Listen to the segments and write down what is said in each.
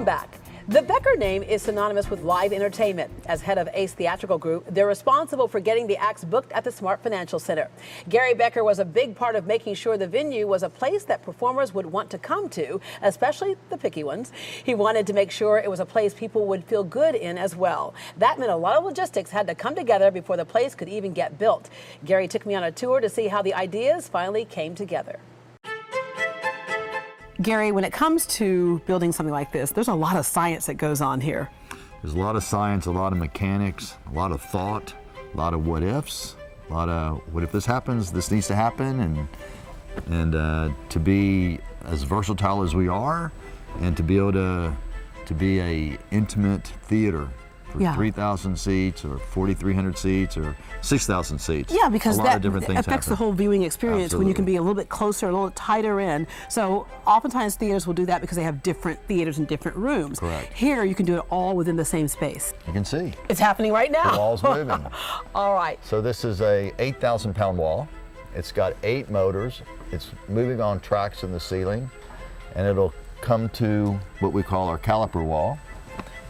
Welcome back. The Becker name is synonymous with live entertainment. As head of Ace Theatrical Group, they're responsible for getting the acts booked at the Smart Financial Center. Gary Becker was a big part of making sure the venue was a place that performers would want to come to, especially the picky ones. He wanted to make sure it was a place people would feel good in as well. That meant a lot of logistics had to come together before the place could even get built. Gary took me on a tour to see how the ideas finally came together. Gary, when it comes to building something like this, there's a lot of science that goes on here. There's a lot of science, a lot of mechanics, a lot of thought, a lot of what ifs, a lot of what if this happens, this needs to happen, and to be as versatile as we are, and to be able to be a intimate theater for 3,000 seats or 4,300 seats or 6,000 seats. Yeah, because that affects happen. The whole viewing experience. Absolutely. When you can be a little bit closer, a little tighter in. So oftentimes theaters will do that because they have different theaters in different rooms. Correct. Here you can do it all within the same space. You can see. It's happening right now. The wall's moving. All right. So this is a 8,000 pound wall. It's got 8 motors. It's moving on tracks in the ceiling, and it'll come to what we call our Caliper Wall.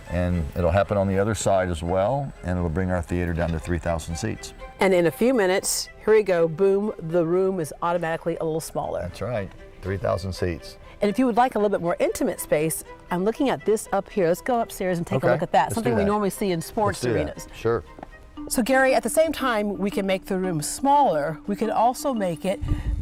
And it'll happen on the other side as well, and it'll bring our theater down to 3,000 seats. And in a few minutes, here we go, boom, the room is automatically a little smaller. That's right, 3,000 seats. And if you would like a little bit more intimate space, I'm looking at this up here. Let's go upstairs and take a look at that. Something we normally see in sports arenas. Sure. So Gary, at the same time we can make the room smaller, we can also make it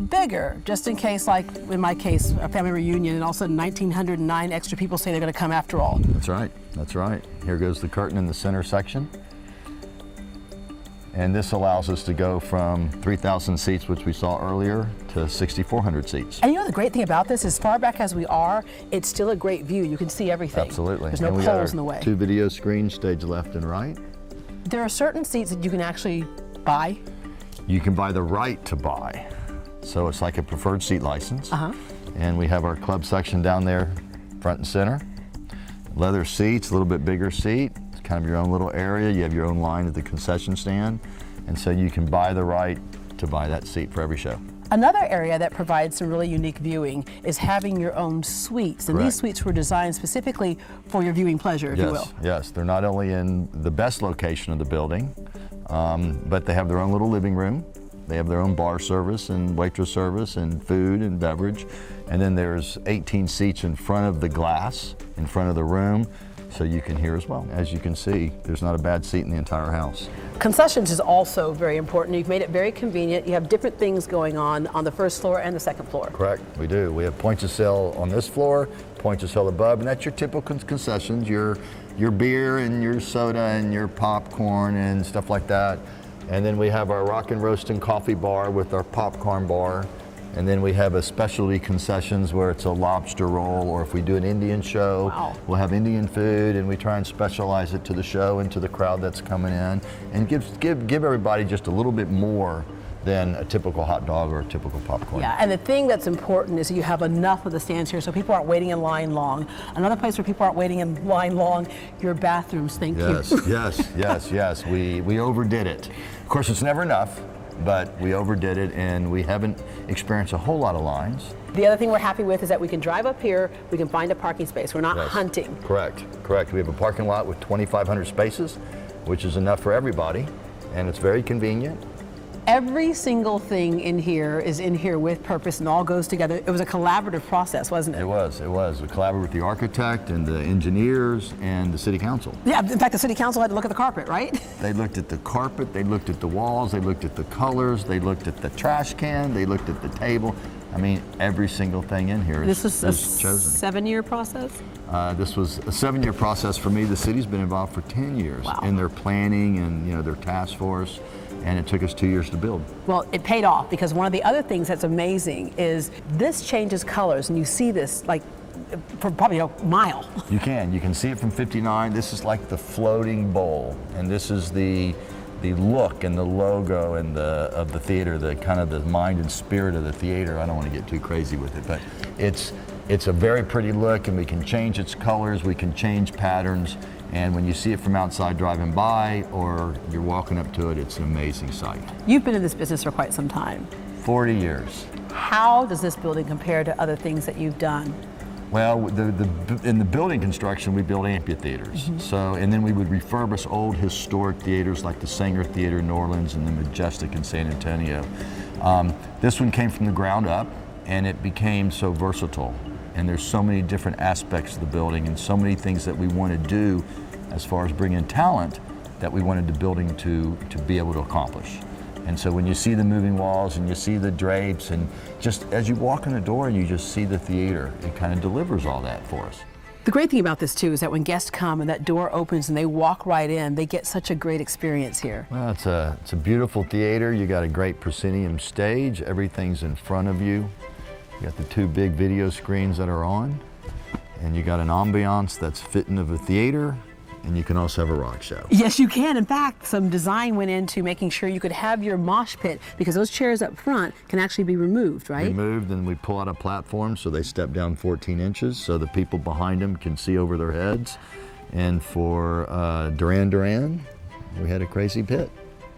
bigger, just in case, like in my case, a family reunion, and all of a sudden 1,909 extra people say they're going to come after all. That's right, that's right. Here goes the curtain in the center section. And this allows us to go from 3,000 seats, which we saw earlier, to 6,400 seats. And you know the great thing about this, as far back as we are, it's still a great view. You can see everything. Absolutely. There's no poles in the way. 2 video screens, stage left and right. There are certain seats that you can actually buy. You can buy the right to buy. So it's like a preferred seat license. And we have our club section down there, front and center. Leather seats, a little bit bigger seat. It's kind of your own little area. You have your own line at the concession stand. And so you can buy the right to buy that seat for every show. Another area that provides some really unique viewing is having your own suites. And these suites were designed specifically for your viewing pleasure, if you will. Yes, they're not only in the best location of the building, but they have their own little living room. They have their own bar service and waitress service and food and beverage. And then there's 18 seats in front of the glass, in front of the room, so you can hear as well. As you can see, there's not a bad seat in the entire house. Concessions is also very important. You've made it very convenient. You have different things going on the first floor and the second floor. Correct, we do. We have points of sale on this floor, points of sale above, and that's your typical concessions, your beer and your soda and your popcorn and stuff like that. And then we have our rock and roast and coffee bar with our popcorn bar. And then we have a specialty concessions where it's a lobster roll, or if we do an Indian show, we'll have Indian food, and we try and specialize it to the show and to the crowd that's coming in, and give everybody just a little bit more than a typical hot dog or a typical popcorn. Yeah, and the thing that's important is you have enough of the stands here so people aren't waiting in line long. Another place where people aren't waiting in line long, your bathrooms, thank you. Yes. We overdid it. Of course, it's never enough, but we overdid it, and we haven't experienced a whole lot of lines. The other thing we're happy with is that we can drive up here, we can find a parking space. We're not hunting. Correct. We have a parking lot with 2,500 spaces, which is enough for everybody, and it's very convenient. Every single thing in here is in here with purpose and all goes together. It was a collaborative process, wasn't it? It was. We collaborated with the architect and the engineers and the city council. Yeah, in fact, the city council had to look at the carpet, right? They looked at the carpet, they looked at the walls, they looked at the colors, they looked at the trash can, they looked at the table. I mean, every single thing in here is chosen. This was a 7-year process? This was a 7-year process for me. The city's been involved for 10 years in their planning and their task force. And it took us 2 years to build. Well, it paid off, because one of the other things that's amazing is this changes colors, and you see this like for probably a mile. You can see it from 59. This is like the floating bowl, and this is the look and the logo and of the theater, the kind of the mind and spirit of the theater. I don't want to get too crazy with it, but it's a very pretty look, and we can change its colors, we can change patterns. And when you see it from outside driving by, or you're walking up to it, it's an amazing sight. You've been in this business for quite some time. 40 years. How does this building compare to other things that you've done? Well, in the building construction, we build amphitheaters. So, and then we would refurbish old historic theaters like the Sanger Theater in New Orleans and the Majestic in San Antonio. This one came from the ground up, and it became so versatile. And there's so many different aspects of the building and so many things that we want to do as far as bringing talent that we wanted the building to be able to accomplish. And so when you see the moving walls and you see the drapes, and just as you walk in the door and you just see the theater, it kind of delivers all that for us. The great thing about this too is that when guests come and that door opens and they walk right in, they get such a great experience here. Well, it's a beautiful theater. You got a great proscenium stage. Everything's in front of you. You got the 2 big video screens that are on, and you got an ambiance that's fitting of a theater. And you can also have a rock show. Yes, you can. In fact, some design went into making sure you could have your mosh pit, because those chairs up front can actually be removed, right? Removed, and we pull out a platform so they step down 14 inches so the people behind them can see over their heads. And for Duran Duran, we had a crazy pit.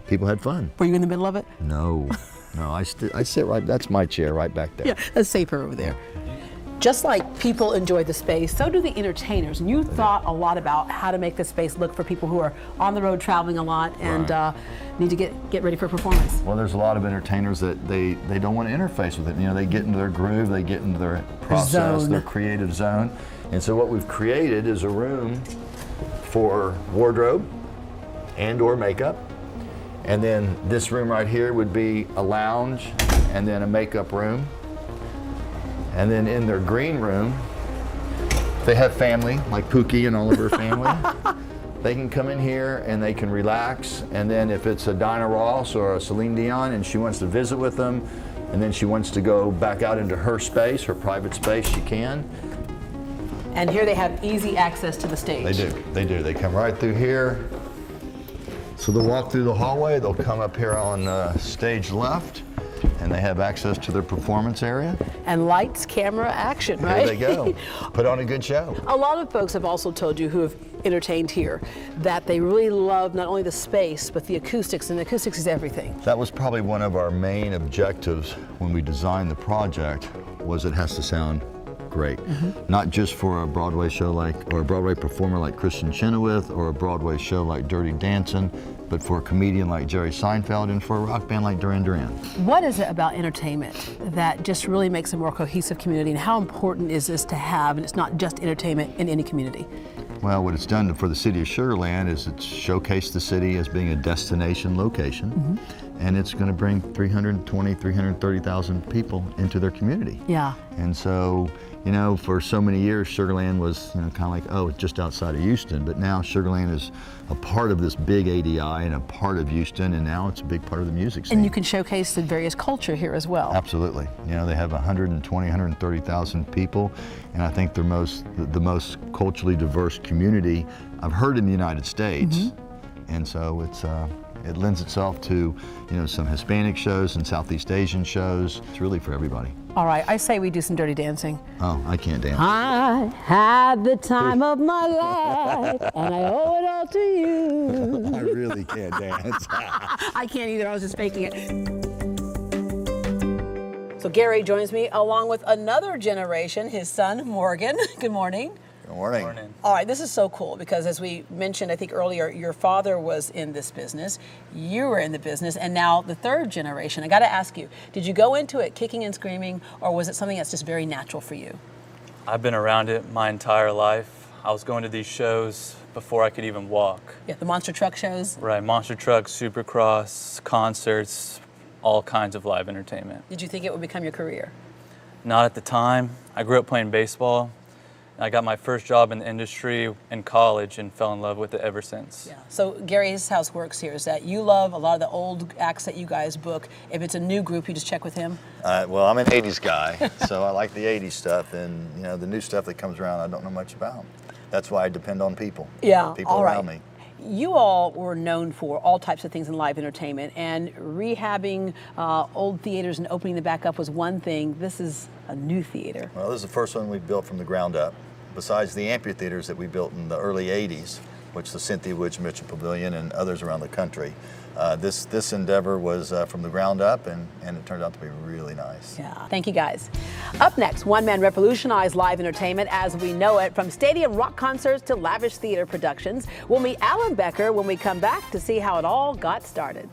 People had fun. Were you in the middle of it? No, no, I sit right, that's my chair right back there. Yeah, that's safer over there. Just like people enjoy the space, so do the entertainers. And you thought a lot about how to make the space look for people who are on the road traveling a lot and need to get ready for performance. Well, there's a lot of entertainers that they don't want to interface with it. You know, they get into their groove, they get into their process, their creative zone. And so what we've created is a room for wardrobe and or makeup. And then this room right here would be a lounge and then a makeup room. And then in their green room, they have family, like Pookie and all of her family. They can come in here and they can relax. And then if it's a Dinah Ross or a Celine Dion and she wants to visit with them, and then she wants to go back out into her space, her private space, she can. And here they have easy access to the stage. They do. They come right through here. So they'll walk through the hallway, they'll come up here on stage left, and they have access to their performance area. And lights, camera, action, right? There they go. Put on a good show. A lot of folks have also told you who have entertained here that they really love not only the space, but the acoustics, and the acoustics is everything. That was probably one of our main objectives when we designed the project, was it has to sound great. Not just for a Broadway show or a Broadway performer like Kristen Chenoweth, or a Broadway show like Dirty Dancing, but for a comedian like Jerry Seinfeld and for a rock band like Duran Duran. What is it about entertainment that just really makes a more cohesive community, and how important is this to have, and it's not just entertainment in any community? Well, what it's done for the city of Sugar Land is it's showcased the city as being a destination location, and it's going to bring 330,000 people into their community. Yeah. And so, you know, for so many years, Sugar Land was, you know, kind of like, oh, it's just outside of Houston. But now Sugar Land is a part of this big ADI and a part of Houston, and now it's a big part of the music scene. And you can showcase the various culture here as well. Absolutely. You know, they have 130,000 people, and I think they're the most culturally diverse community I've heard in the United States. And so it lends itself to, you know, some Hispanic shows and Southeast Asian shows. It's really for everybody. All right, I say we do some Dirty Dancing. Oh, I can't dance. I had the time of my life, and I owe it all to you. I really can't dance. I can't either, I was just faking it. So Gary joins me along with another generation, his son, Morgan. Good morning. Good morning. All right, this is so cool because, as we mentioned, I think earlier, your father was in this business, you were in the business, and now the third generation. I got to ask you, did you go into it kicking and screaming, or was it something that's just very natural for you? I've been around it my entire life. I was going to these shows before I could even walk. Yeah, the monster truck shows. Right, monster trucks, supercross, concerts, all kinds of live entertainment. Did you think it would become your career? Not at the time. I grew up playing baseball. I got my first job in the industry in college and fell in love with it ever since. Yeah. So Gary's house works here is that you love a lot of the old acts that you guys book. If it's a new group, you just check with him? Well, I'm an 80s guy, so I like the 80s stuff, and you know, the new stuff that comes around I don't know much about. That's why I depend on people. Yeah, people all around right. me. You all were known for all types of things in live entertainment, and rehabbing old theaters and opening them back up was one thing. This is a new theater. Well, this is the first one we built from the ground up. Besides the amphitheaters that we built in the early 80s, which is the Cynthia Woods Mitchell Pavilion, and others around the country. This endeavor was from the ground up, and it turned out to be really nice. Yeah. Thank you, guys. Up next, one man revolutionized live entertainment as we know it, from stadium rock concerts to lavish theater productions. We'll meet Becker when we come back to see how it all got started.